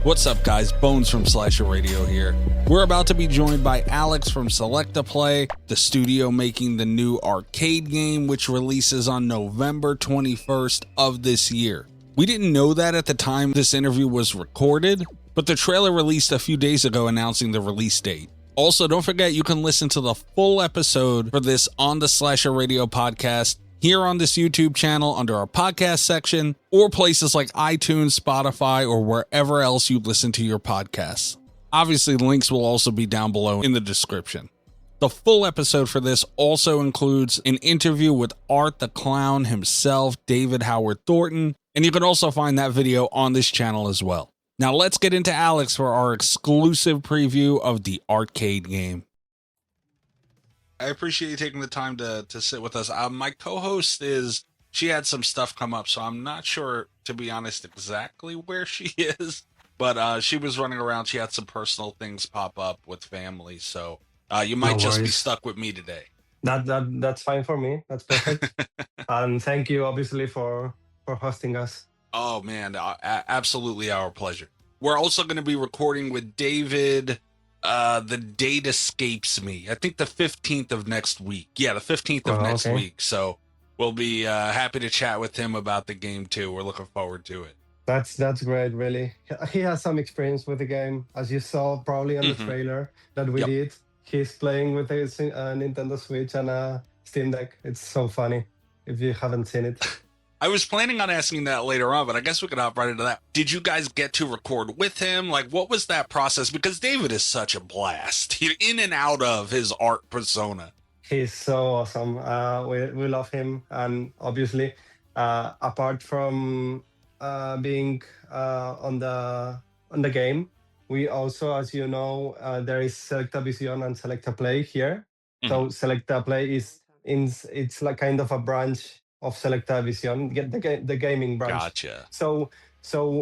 What's up, guys? Bones from Slasher Radio here. We're about to be joined by Alex from SelectaPlay, the studio making the new ARTcade game, which releases on November 21st of this year. We didn't know that at the time this interview was recorded, but the trailer released a few days ago announcing the release date. Also, don't forget you can listen to the full episode for this on the Slasher Radio podcast here on this YouTube channel under our podcast section, or places like iTunes, Spotify, or wherever else you listen to your podcasts. Obviously, links will also be down below in the description. The full episode for this also includes an interview with Art the Clown himself, David Howard Thornton, and you can also find that video on this channel as well. Now let's get into Alex for our exclusive preview of the ARTcade game. I appreciate you taking the time to sit with us. My co-host she had some stuff come up, so I'm not sure, to be honest, exactly where she is. But she was running around. She had some personal things pop up with family, so you might just be stuck with me today. That's fine for me. That's perfect. And thank you, obviously, for hosting us. Oh, man, absolutely our pleasure. We're also going to be recording with David. The date escapes me. I think the 15th of next week. Yeah, the 15th of next week. So we'll be happy to chat with him about the game too. We're looking forward to it. That's great, really. He has some experience with the game, as you saw probably on the trailer that we did. He's playing with his Nintendo Switch and a Steam Deck. It's so funny if you haven't seen it. I was planning on asking that later on, but I guess we could hop right into that. Did you guys get to record with him? Like, what was that process? Because David is such a blast. He's in and out of his art persona. He's so awesome. We love him. And obviously, apart from being on the game, we also, as you know, there is SelectaVision and SelectaPlay here. So SelectaPlay it's like kind of a branch of SelectaVision, the gaming branch. Gotcha. So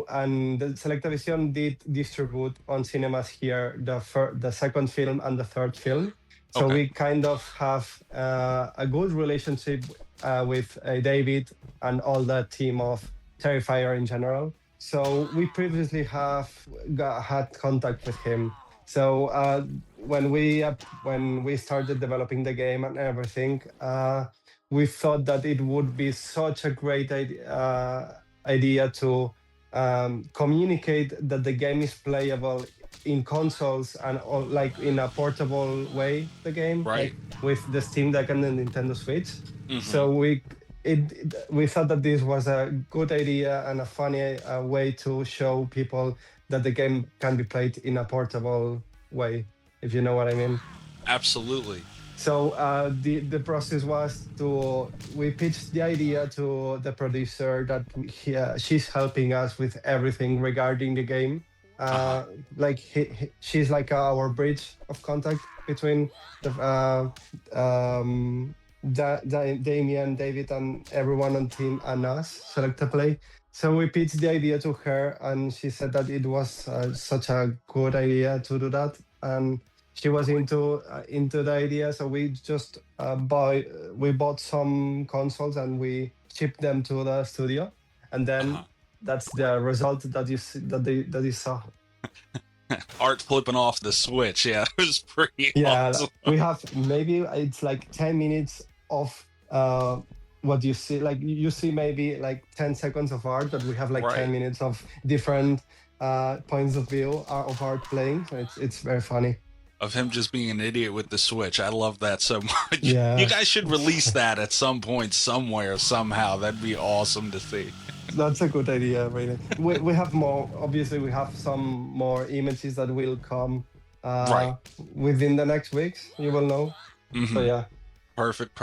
and the SelectaVision did distribute on cinemas here the second film and the third film. So we kind of have a good relationship with David and all the team of Terrifier in general. So we previously had contact with him. So when we started developing the game and everything, we thought that it would be such a great idea to communicate that the game is playable in consoles and like in a portable way, the game, like with the Steam Deck and the Nintendo Switch. So we thought that this was a good idea and a funny way to show people that the game can be played in a portable way, if you know what I mean. Absolutely. So the process was we pitched the idea to the producer that she's helping us with everything regarding the game. Like she's like our bridge of contact between Damien, David, and everyone on team and us, SelectaPlay. So we pitched the idea to her, and she said that it was such a good idea to do that, and she was into the idea. So we just bought some consoles and we shipped them to the studio, and then that's the result that you saw. Art flipping off the Switch. Yeah, it was pretty awesome. We have maybe it's like 10 minutes of what you see. Like you see maybe like 10 seconds of art, but we have like 10 minutes of different points of view of art playing. So it's very funny. Of him just being an idiot with the Switch. I love that so much. Yeah. You guys should release that at some point, somewhere, somehow. That'd be awesome to see. That's a good idea, really. We have more. Obviously, we have some more images that will come within the next weeks. You will know. So yeah. Perfect.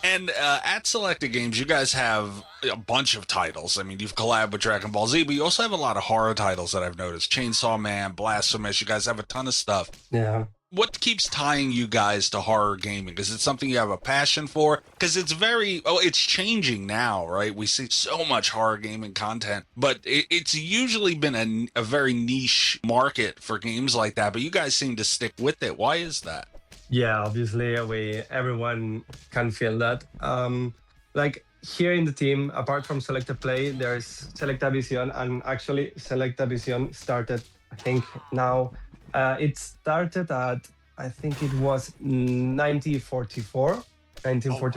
And at Selecta Games, you guys have a bunch of titles. I mean, you've collabed with Dragon Ball Z, but you also have a lot of horror titles that I've noticed. Chainsaw Man, Blasphemous. You guys have a ton of stuff. Yeah. What keeps tying you guys to horror gaming? Is it something you have a passion for? Because it's it's changing now, right? We see so much horror gaming content, but it's usually been a very niche market for games like that, but you guys seem to stick with it. Why is that? Yeah, obviously everyone can feel that. Like here in the team, apart from SelectaPlay, there's SelectaVision, and actually SelectaVision started, I think now, it started at, I think it was 1944, Oh,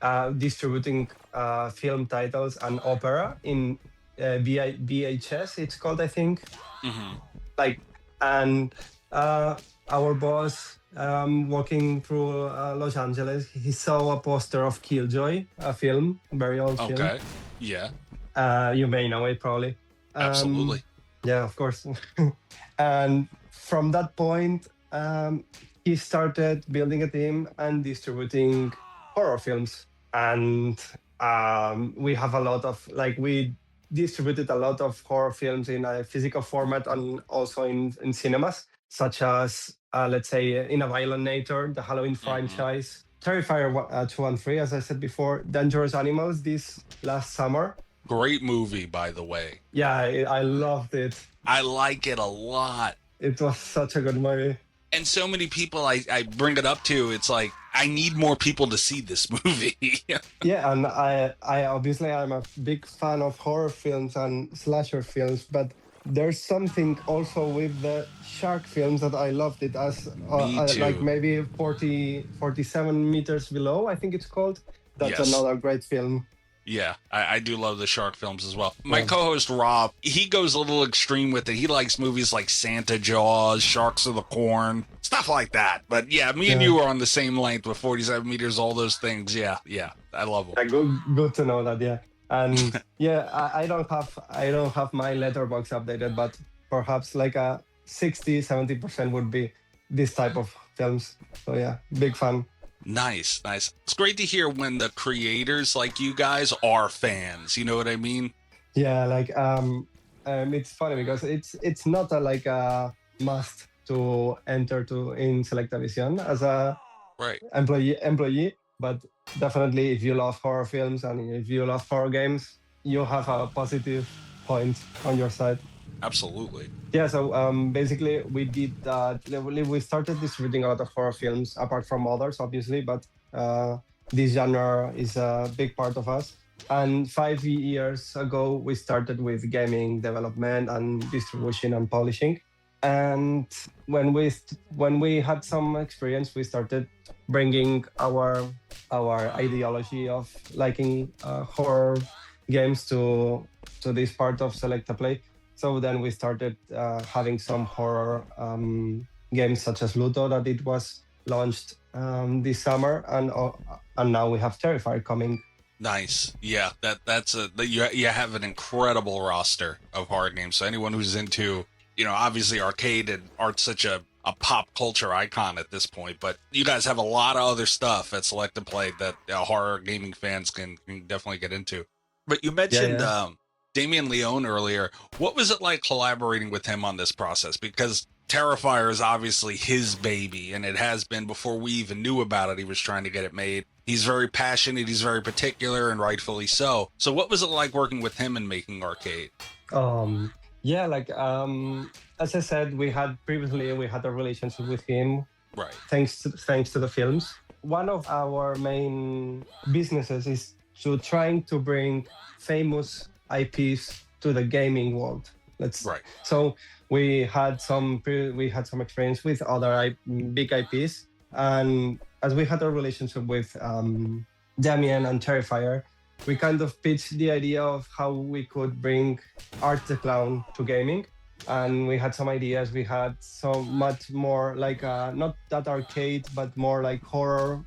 wow. distributing film titles and opera in VHS, it's called, I think. Hmm. Like, and our boss, walking through Los Angeles, he saw a poster of Killjoy, a film, very old film. Okay. Yeah, You may know it probably. absolutely. Yeah, of course. And from that point, he started building a team and distributing horror films. And we have a lot of, like, we distributed a lot of horror films in a physical format and also in cinemas, such as, let's say, In a Violent Nature, the Halloween Hmm. franchise, Terrifier 2 and 3, as I said before, Dangerous Animals this last summer. Great movie, by the way. Yeah, I loved it. I like it a lot. It was such a good movie. And so many people I bring it up to, it's like, I need more people to see this movie. Yeah, and I obviously I'm a big fan of horror films and slasher films, but there's something also with the shark films that I loved it as, Me like too. maybe 47 meters below, I think it's called. That's Yes. another great film. Yeah, I do love the shark films as well. My Yeah. co-host Rob, he goes a little extreme with it. He likes movies like Santa Jaws, Sharks of the Corn, stuff like that. But yeah, me and Yeah. you are on the same length with 47 meters, all those things. Yeah, I love them. Good to know that. Yeah, and yeah, I don't have my letterbox updated, but perhaps like a 60-70% would be this type of films. So yeah, big fan. Nice, nice. It's great to hear when the creators like you guys are fans. You know what I mean? Yeah, like it's funny because it's not a, like a must to enter to in SelectaVision as a Right. employee, but definitely if you love horror films and if you love horror games, you have a positive point on your side. Absolutely. Yeah, so basically we did that. We started distributing a lot of horror films, apart from others, obviously, but this genre is a big part of us. And 5 years ago, we started with gaming development and distribution and publishing. And when we had some experience, we started bringing our ideology of liking horror games to this part of SelectaPlay. So then we started having some horror games such as Luto that it was launched this summer, and now we have Terrifier coming. Nice. Yeah, you have an incredible roster of horror games. So anyone who's into, obviously arcade and art's such a pop culture icon at this point, but you guys have a lot of other stuff at SelectaPlay that horror gaming fans can definitely get into. But you mentioned Yeah. Damien Leone earlier. What was it like collaborating with him on this process? Because Terrifier is obviously his baby, and it has been before we even knew about it. He was trying to get it made. He's very passionate, he's very particular, and rightfully so. So what was it like working with him and making ARTcade? Yeah, like as I said, we had a relationship with him Right. thanks to the films. One of our main businesses is to trying to bring famous IPs to the gaming world. Right. So we had some experience with other big IPs, and as we had a relationship with Damien and Terrifier, we kind of pitched the idea of how we could bring Art the Clown to gaming. And we had some ideas. We had so much more like not that arcade, but more like horror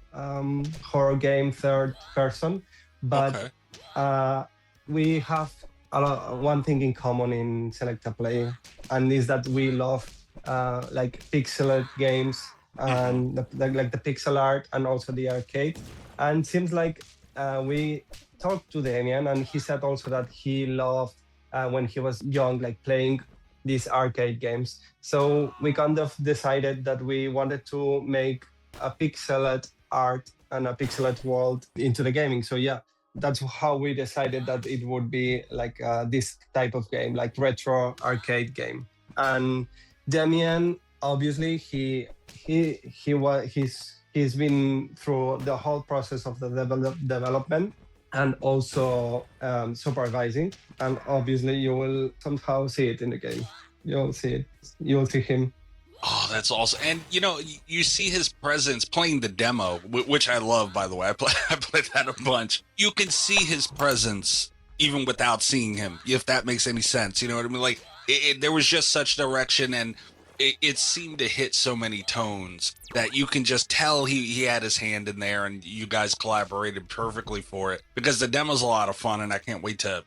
game, third person. But Okay. we have one thing in common in SelectaPlay, and is that we love like pixel games and like the pixel art and also the arcade. And seems like we talked to Damien, and he said also that he loved when he was young, like playing these arcade games. So we kind of decided that we wanted to make a pixeled art and a pixeled world into the gaming. So yeah, that's how we decided that it would be like this type of game, like retro arcade game. And Damien, obviously, he's been through the whole process of the development, and also supervising. And obviously, you will somehow see it in the game. You'll see it. You'll see him. Oh, that's awesome. And you see his presence playing the demo, which I love, by the way. I played that a bunch. You can see his presence even without seeing him, if that makes any sense. You know what I mean? Like, there was just such direction, and it seemed to hit so many tones that you can just tell he had his hand in there, and you guys collaborated perfectly for it, because the demo's a lot of fun, and I can't wait to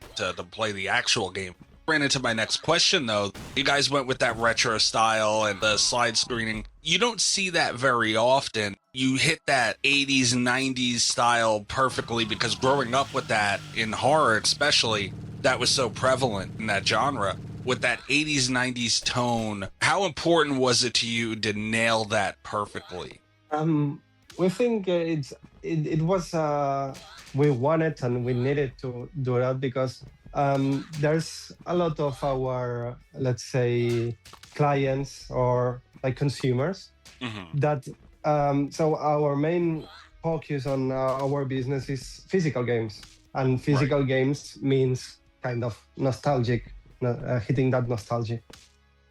play the actual game. Ran into my next question, though. You guys went with that retro style and the slide screening. You don't see that very often. You hit that 80s and 90s style perfectly, because growing up with that in horror especially, that was so prevalent in that genre. With that 80s, 90s tone, how important was it to you to nail that perfectly? We think it was we wanted and we needed to do that, because there's a lot of our, let's say, clients or like consumers that so our main focus on our business is physical games, and physical games means kind of nostalgic, hitting that nostalgia.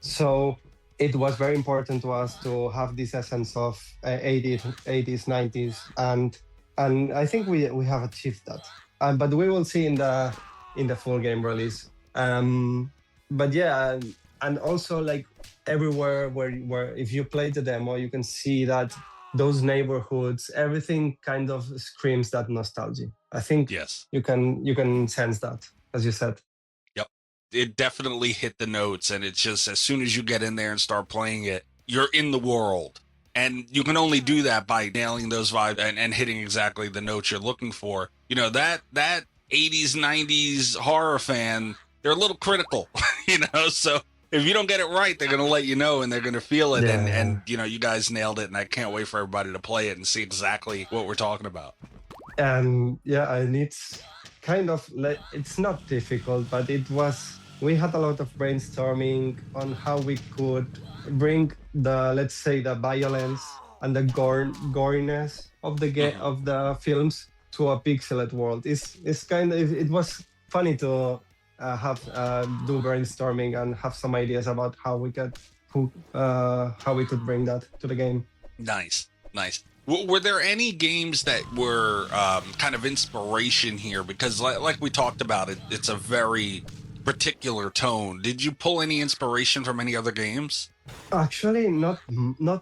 So it was very important to us to have this essence of 80s, 90s, and I think we have achieved that. But we will see in the full game release. But yeah, and also like everywhere where if you play the demo, you can see that those neighborhoods, everything kind of screams that nostalgia. I think yes, you can sense that, as you said. Yep. It definitely hit the notes, and it's just as soon as you get in there and start playing it, you're in the world. And you can only do that by nailing those vibes and hitting exactly the notes you're looking for. You know, that 80s, 90s horror fan, they're a little critical, so if you don't get it right, they're going to let you know, and they're going to feel it. Yeah. And, you guys nailed it, and I can't wait for everybody to play it and see exactly what we're talking about. And yeah, and it's kind of like, it's not difficult, but we had a lot of brainstorming on how we could bring the, let's say, the violence and the goriness of the films to a pixelated world. It's kind of, it was funny to have do brainstorming and have some ideas about how we could bring that to the game. Nice. Were there any games that were kind of inspiration here? Because like we talked about, it's a very particular tone. Did you pull any inspiration from any other games? Actually, not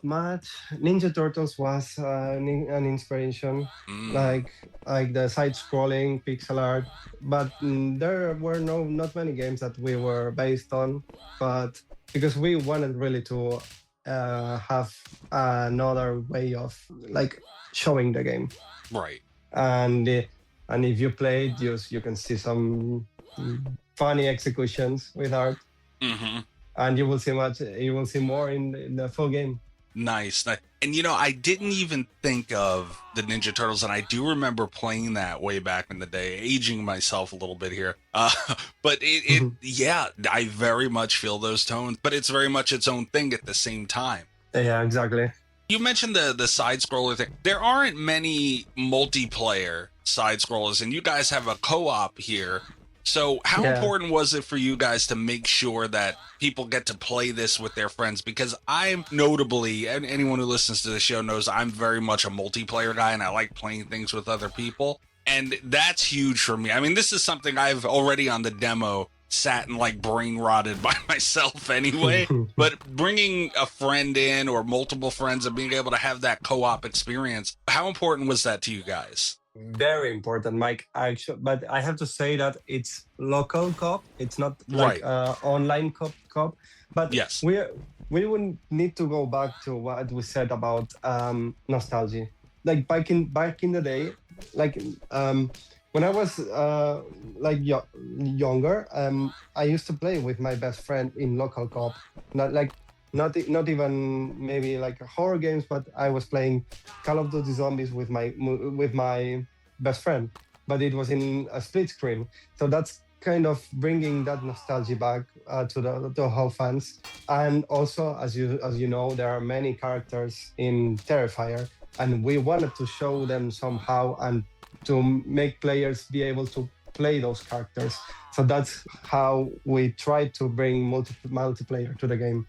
much. Ninja Turtles was an inspiration, like the side-scrolling pixel art. But there were not many games that we were based on. But because we wanted really to have another way of like showing the game, right? And if you play it, you can see some funny executions with art. And you will see more in the full game. Nice. And I didn't even think of the Ninja Turtles, and I do remember playing that way back in the day, aging myself a little bit here. But yeah, I very much feel those tones, but it's very much its own thing at the same time. Yeah, exactly. You mentioned the side scroller thing. There aren't many multiplayer side scrollers, and you guys have a co-op here. So how important was it for you guys to make sure that people get to play this with their friends? Because I'm notably, and anyone who listens to the show knows, I'm very much a multiplayer guy, and I like playing things with other people. And that's huge for me. I mean, this is something I've already on the demo sat and like brain rotted by myself anyway. But bringing a friend in or multiple friends and being able to have that co-op experience, how important was that to you guys? Very important, Mike. Actually, but I have to say that it's local co-op. It's not like online co-op. But yes, we would need to go back to what we said about nostalgia. Like back in the day, like when I was younger, I used to play with my best friend in local co-op. Not even maybe like horror games, but I was playing Call of Duty Zombies with my best friend, but it was in a split screen. So that's kind of bringing that nostalgia back to the whole fans. And also, as you know, there are many characters in Terrifier, and we wanted to show them somehow and to make players be able to play those characters. So that's how we try to bring multiplayer to the game.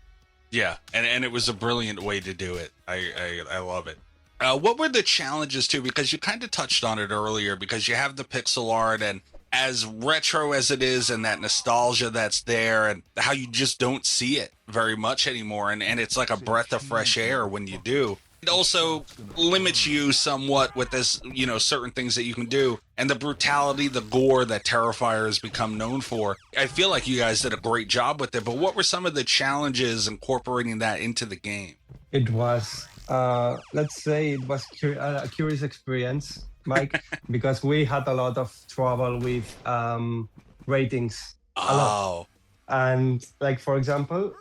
Yeah, and it was a brilliant way to do it. I love it. What were the challenges too? Because you kind of touched on it earlier, because you have the pixel art, and as retro as it is, and that nostalgia that's there, and how you just don't see it very much anymore, and it's like a breath of fresh air when you do. It also limits you somewhat with this, you know, certain things that you can do, and the brutality, the gore that Terrifier has become known for. I feel like you guys did a great job with it, but what were some of the challenges incorporating that into the game? It was, let's say, it was a curious experience, Mike, because we had a lot of trouble with ratings. Oh. And like, for example,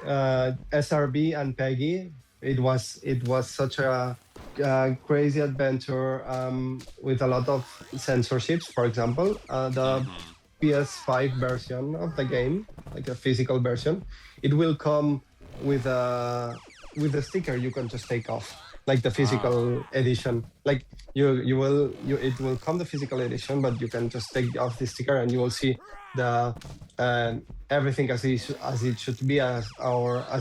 SRB and Peggy, it was such a crazy adventure with a lot of censorships. For example, the PS5 version of the game, like a physical version, it will come with a sticker you can just take off, like the physical edition. Like it will come the physical edition, but you can just take off the sticker and you will see the everything as it should be, as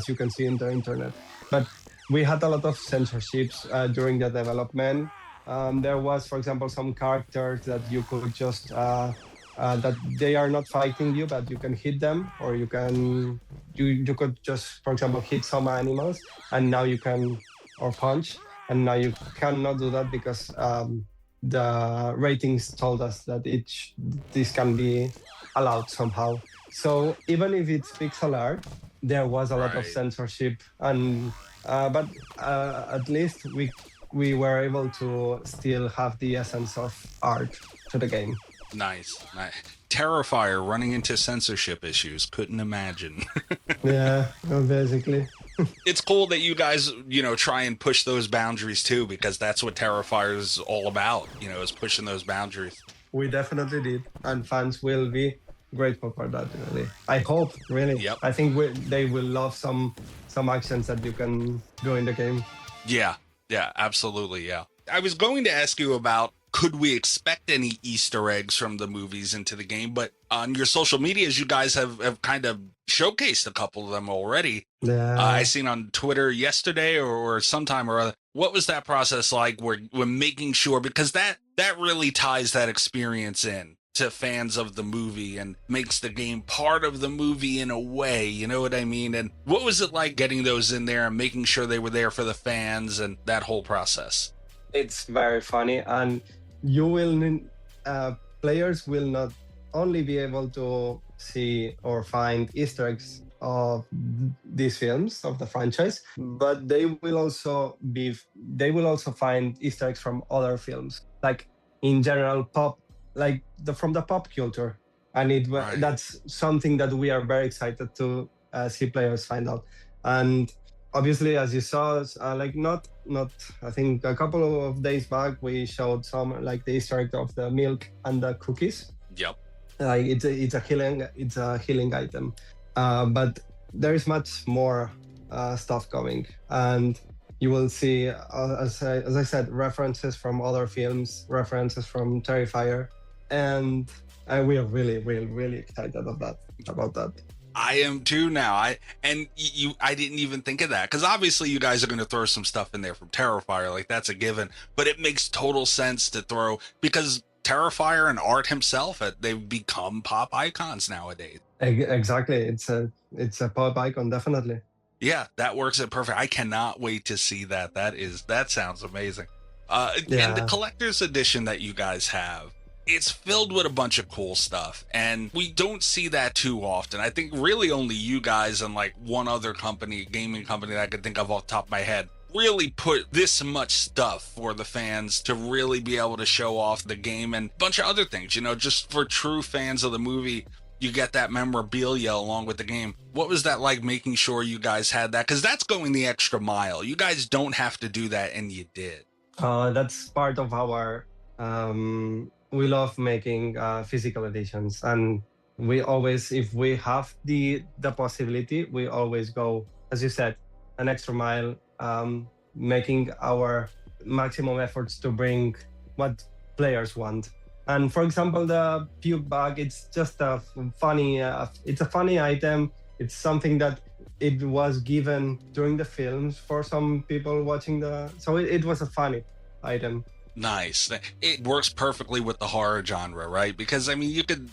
you can see in the internet. But we had a lot of censorships during the development. There was, for example, some characters that you could just that they are not fighting you, but you can hit them, or you could just, for example, hit some animals, and now you can, or punch, and now you cannot do that because the ratings told us that this can be allowed somehow. So even if it's pixel art, there was a lot of censorship, and but at least we were able to still have the essence of art to the game. Nice. Terrifier running into censorship issues. Couldn't imagine. Yeah, basically. It's cool that you guys, you know, try and push those boundaries too, because that's what Terrifier is all about, you know, is pushing those boundaries. We definitely did, and fans will be grateful for that, really. I hope, really. Yep. I think they will love some actions that you can do in the game. Yeah, absolutely, yeah. I was going to ask you about, could we expect any Easter eggs from the movies into the game? But on your social medias, you guys have kind of showcased a couple of them already. Yeah. I seen on Twitter yesterday or sometime or other. What was that process like? We're making sure, because that really ties that experience in to fans of the movie and makes the game part of the movie in a way, you know what I mean? And what was it like getting those in there and making sure they were there for the fans and that whole process? It's very funny, and you will players will not only be able to see or find Easter eggs of these films of the franchise, but they will also find Easter eggs from other films, like in general pop, like from the pop culture, and that's something that we are very excited to see players find out. And obviously, as you saw, like not I think a couple of days back we showed some, like the Easter egg of the milk and the cookies. Yep. Like it's a healing item, but there is much more stuff coming, and you will see, as I said, references from other films, references from Terrifier. And we are really, really, really excited about that. I am too now. I didn't even think of that, because obviously you guys are going to throw some stuff in there from Terrifier, like that's a given. But it makes total sense to throw, because Terrifier and Art himself, they've become pop icons nowadays. Exactly, it's a pop icon, definitely. Yeah, that works it perfect. I cannot wait to see that. That sounds amazing. And the collector's edition that you guys have, it's filled with a bunch of cool stuff, and we don't see that too often. I think really only you guys and like one other gaming company that I could think of off the top of my head, really put this much stuff for the fans to really be able to show off the game and a bunch of other things, you know, just for true fans of the movie. You get that memorabilia along with the game. What was that like, making sure you guys had that? Because that's going the extra mile. You guys don't have to do that, and you did. That's part of our... we love making physical editions, and we always, if we have the possibility, we always go, as you said, an extra mile, making our maximum efforts to bring what players want. And for example, the puke bag, it's just a funny, it's a funny item. It's something that it was given during the films for some people watching so it was a funny item. Nice. It works perfectly with the horror genre, right? Because I mean, you could,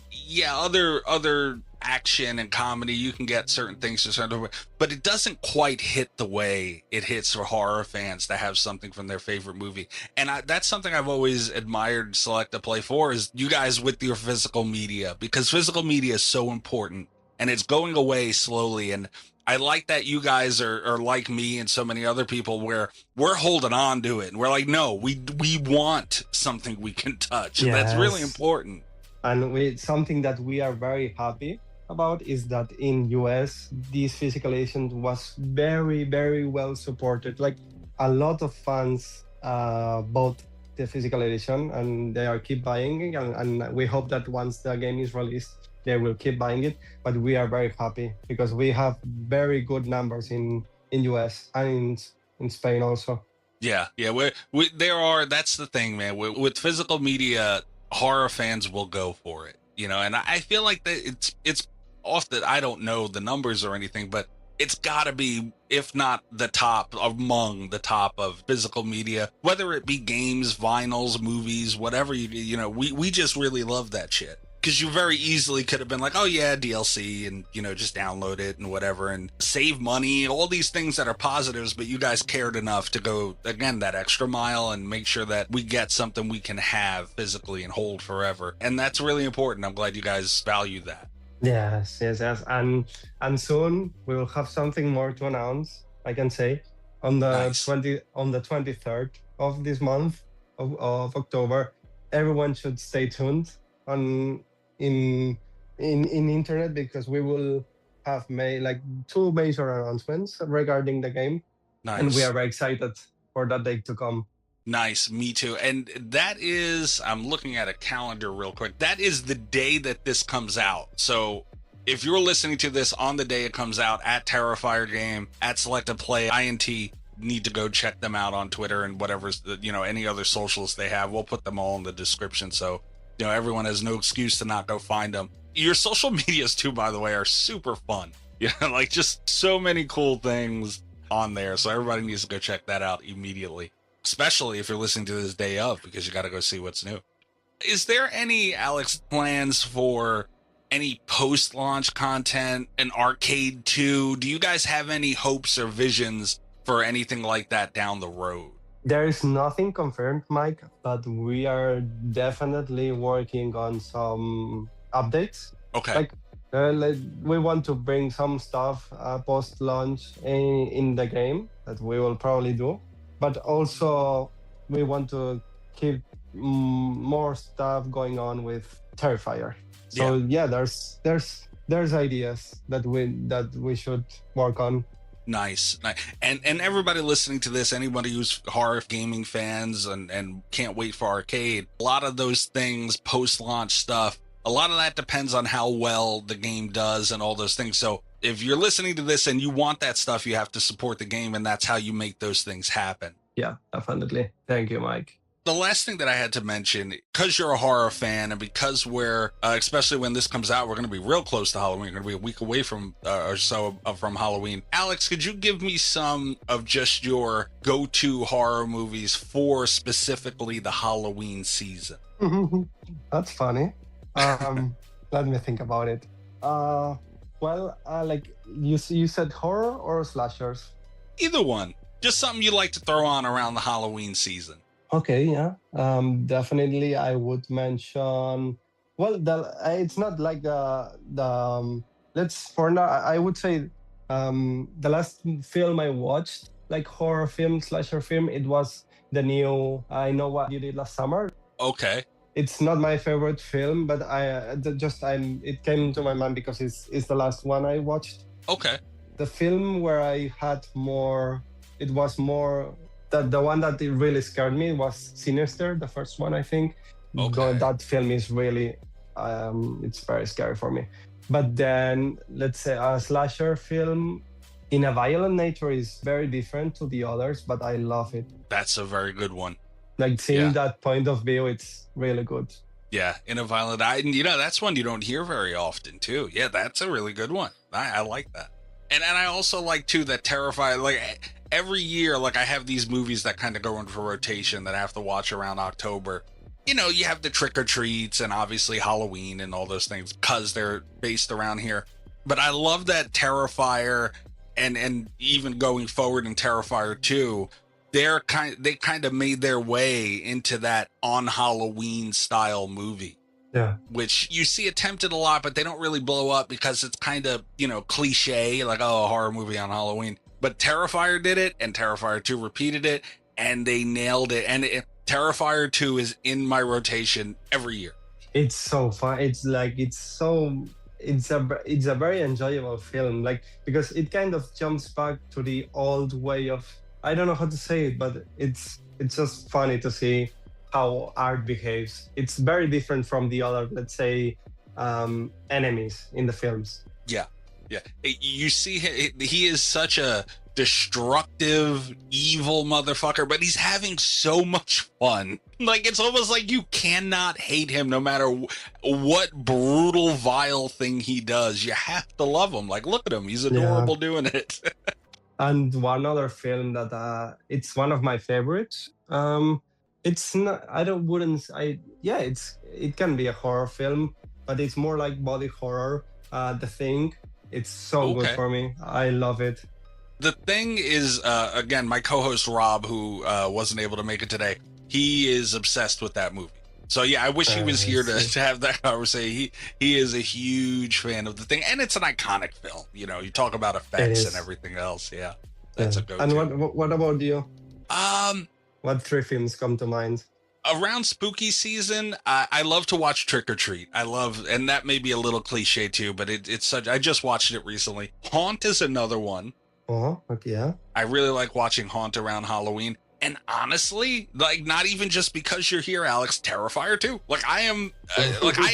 other action and comedy, you can get certain things to certain, but it doesn't quite hit the way it hits for horror fans to have something from their favorite movie. And that's something I've always admired SelectaPlay for, is you guys with your physical media, because physical media is so important and it's going away slowly. And I like that you guys are like me and so many other people, where we're holding on to it and we're like, no, we want something we can touch. And that's really important. And something that we are very happy about is that in US, this physical edition was very, very well supported. Like, a lot of fans bought the physical edition and they are keep buying it. And we hope that once the game is released, they will keep buying it. But we are very happy because we have very good numbers in US and in Spain also. Yeah. That's the thing, man. With physical media, horror fans will go for it, and I feel like that it's off that I don't know the numbers or anything, but it's got to be, if not the top, among the top of physical media, whether it be games, vinyls, movies, whatever. We just really love that shit. Because you very easily could have been like, oh yeah, DLC, and just download it and whatever and save money, all these things that are positives, but you guys cared enough to go, again, that extra mile and make sure that we get something we can have physically and hold forever. And that's really important. I'm glad you guys value that. Yes. And soon we will have something more to announce, I can say, on the 23rd of this month of October. Everyone should stay tuned in internet, because we will have made like 2 major announcements regarding the game. Nice. And we are very excited for that day to come. Nice, me too. And that is, I'm looking at a calendar real quick, that is the day that this comes out. So if you're listening to this on the day it comes out, at Terrifier Game, at SelectaPlay, INT, need to go check them out on Twitter and whatever's, any other socials they have. We'll put them all in the description, so everyone has no excuse to not go find them. Your social medias too, by the way, are super fun. Like just so many cool things on there. So everybody needs to go check that out immediately, especially if you're listening to this day of, because you got to go see what's new. Is there any, Alex, plans for any post-launch content, an ARTcade 2? Do you guys have any hopes or visions for anything like that down the road? There is nothing confirmed, Mike, but we are definitely working on some updates. Okay. We want to bring some stuff post-launch in the game that we will probably do, but also we want to keep more stuff going on with Terrifier. So there's ideas that we should work on. Nice. And everybody listening to this, anybody who's horror gaming fans and can't wait for ARTcade, a lot of those things, post-launch stuff, a lot of that depends on how well the game does and all those things. So if you're listening to this and you want that stuff, you have to support the game, and that's how you make those things happen. Yeah, definitely. Thank you, Mike. The last thing that I had to mention, because you're a horror fan and because we're, especially when this comes out, we're going to be real close to Halloween. We're going to be a week away from or so from Halloween. Alex, could you give me some of just your go-to horror movies for specifically the Halloween season? That's funny. Let me think about it. Like you said, horror or slashers? Either one. Just something you like to throw on around the Halloween season. Okay, yeah. Definitely, I would mention. Well, it's not like let's for now. I would say the last film I watched, like horror film, slasher film, it was the new I Know What You Did Last Summer. Okay. It's not my favorite film, but it came to my mind because it's the last one I watched. Okay. The film where I had more, it was more. The one that it really scared me was Sinister, the first one, I think. Okay. That film is really, it's very scary for me. But then, let's say a slasher film in a violent nature is very different to the others, but I love it. That's a very good one. Like seeing that point of view, it's really good. Yeah, In a Violent Eye. And, that's one you don't hear very often, too. Yeah, that's a really good one. I like that. And I also like, too, that Terrifier. Like, every year, like, I have these movies that kind of go into rotation that I have to watch around October. You have the Trick or Treats and obviously Halloween and all those things because they're based around here. But I love that Terrifier and even going forward in Terrifier 2, they kind of made their way into that on Halloween style movie. Yeah. Which you see attempted a lot, but they don't really blow up because it's kind of, cliche, like, oh, a horror movie on Halloween. But Terrifier did it, and Terrifier 2 repeated it, and they nailed it. And Terrifier 2 is in my rotation every year. It's so fun. It's a very enjoyable film, like, because it kind of jumps back to the old way of, I don't know how to say it, but it's just funny to see how art behaves. It's very different from the other, let's say, enemies in the films. Yeah. You see, he is such a destructive, evil motherfucker, but he's having so much fun. Like, it's almost like you cannot hate him no matter what brutal, vile thing he does. You have to love him. Like, look at him. He's adorable doing it. And one other film that it's one of my favorites. It's not. It can be a horror film, but it's more like body horror. The Thing. It's so good for me. I love it. The Thing is, again, my co-host Rob, who wasn't able to make it today, he is obsessed with that movie. So yeah, I wish he was here to have that conversation. He is a huge fan of The Thing, and it's an iconic film. You talk about effects and everything else. Yeah, that's a go-to. And what about you? What 3 films come to mind? Around spooky season, I love to watch Trick or Treat. And that may be a little cliche too, but it's such. I just watched it recently. Haunt is another one. Oh, okay, yeah. I really like watching Haunt around Halloween. And honestly, like, not even just because you're here, Alex, Terrifier 2. Like, I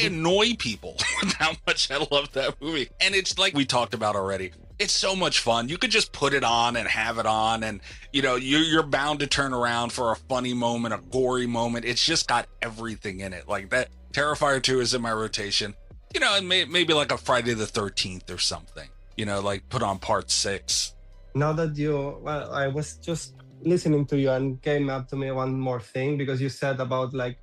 annoy people with how much I love that movie. And it's like we talked about already. It's so much fun. You could just put it on and have it on, and you're bound to turn around for a funny moment, a gory moment. It's just got everything in it. Like that. Terrifier 2 is in my rotation. And maybe like a Friday the 13th or something. Like put on part 6. Now that I was just listening to you and came up to me one more thing, because you said about like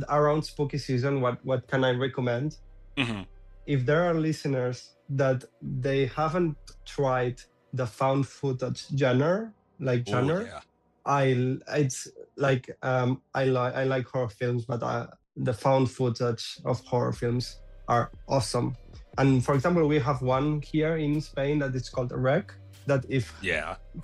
around spooky season, what can I recommend? Mm-hmm. If there are listeners that they haven't tried the found footage genre, I like horror films, but the found footage of horror films are awesome. And for example, we have one here in Spain that is called Rec.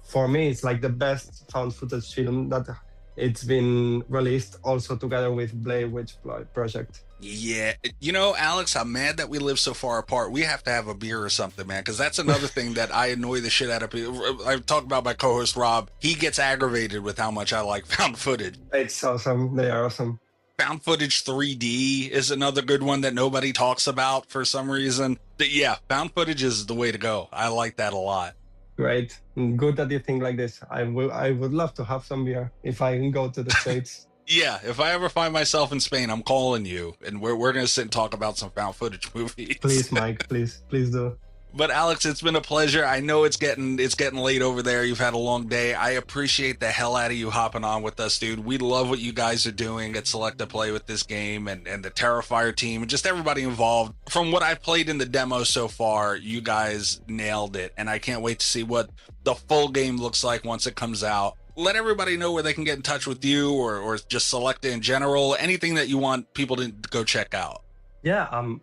For me, it's like the best found footage film that it's been released, also together with Blair Witch Project. Yeah. Alex, I'm mad that we live so far apart. We have to have a beer or something, man, because that's another thing that I annoy the shit out of people. I talk about my co-host, Rob. He gets aggravated with how much I like found footage. It's awesome. They are awesome. Found footage 3D is another good one that nobody talks about for some reason. But yeah, found footage is the way to go. I like that a lot. Great. Good that you think like this. I would love to have some beer if I can go to the States. Yeah, if I ever find myself in Spain, I'm calling you, and we're going to sit and talk about some found footage movies. Please, Mike, please do. But Alex, it's been a pleasure. I know it's getting late over there. You've had a long day. I appreciate the hell out of you hopping on with us, dude. We love what you guys are doing at SelectaPlay with this game, and the Terrifier team and just everybody involved. From what I've played in the demo so far, you guys nailed it, and I can't wait to see what the full game looks like once it comes out. Let everybody know where they can get in touch with you or just Selecta in general, anything that you want people to go check out. Yeah,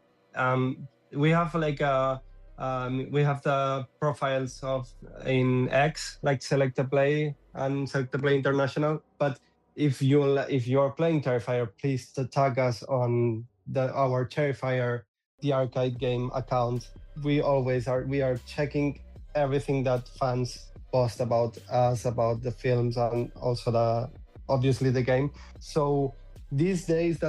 we have like we have the profiles in X, like SelectaPlay and SelectaPlay International. But if you're playing Terrifier, please tag us on our Terrifier, the ARTcade game account. We are checking everything that fans post about us, about the films, and also obviously the game. So these days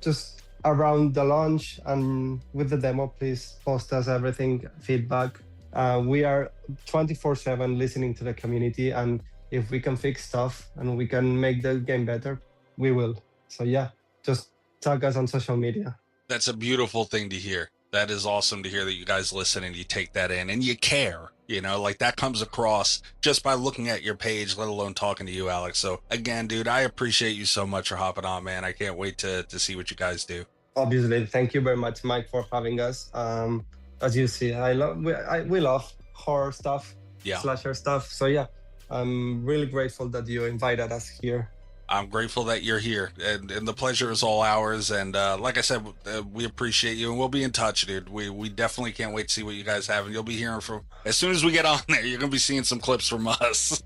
just around the launch and with the demo, please post us everything, feedback. We are 24/7 listening to the community, and if we can fix stuff and we can make the game better, we will. So yeah, just tag us on social media. That's a beautiful thing to hear. That is awesome to hear that you guys listen and you take that in and you care, like that comes across just by looking at your page, let alone talking to you, Alex. So again, dude, I appreciate you so much for hopping on, man. I can't wait to see what you guys do. Obviously, thank you very much, Mike, for having us. As you see, we love horror stuff, slasher stuff. So yeah, I'm really grateful that you invited us here. I'm grateful that you're here, and the pleasure is all ours. And like I said, we appreciate you, and we'll be in touch, dude. We definitely can't wait to see what you guys have, and you'll be hearing from as soon as we get on there. You're gonna be seeing some clips from us.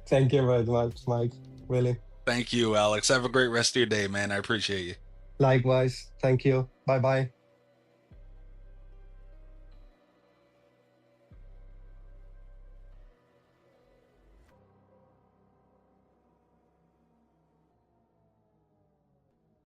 Thank you very much, Mike. Really. Thank you, Alex. Have a great rest of your day, man. I appreciate you. Likewise. Thank you. Bye bye.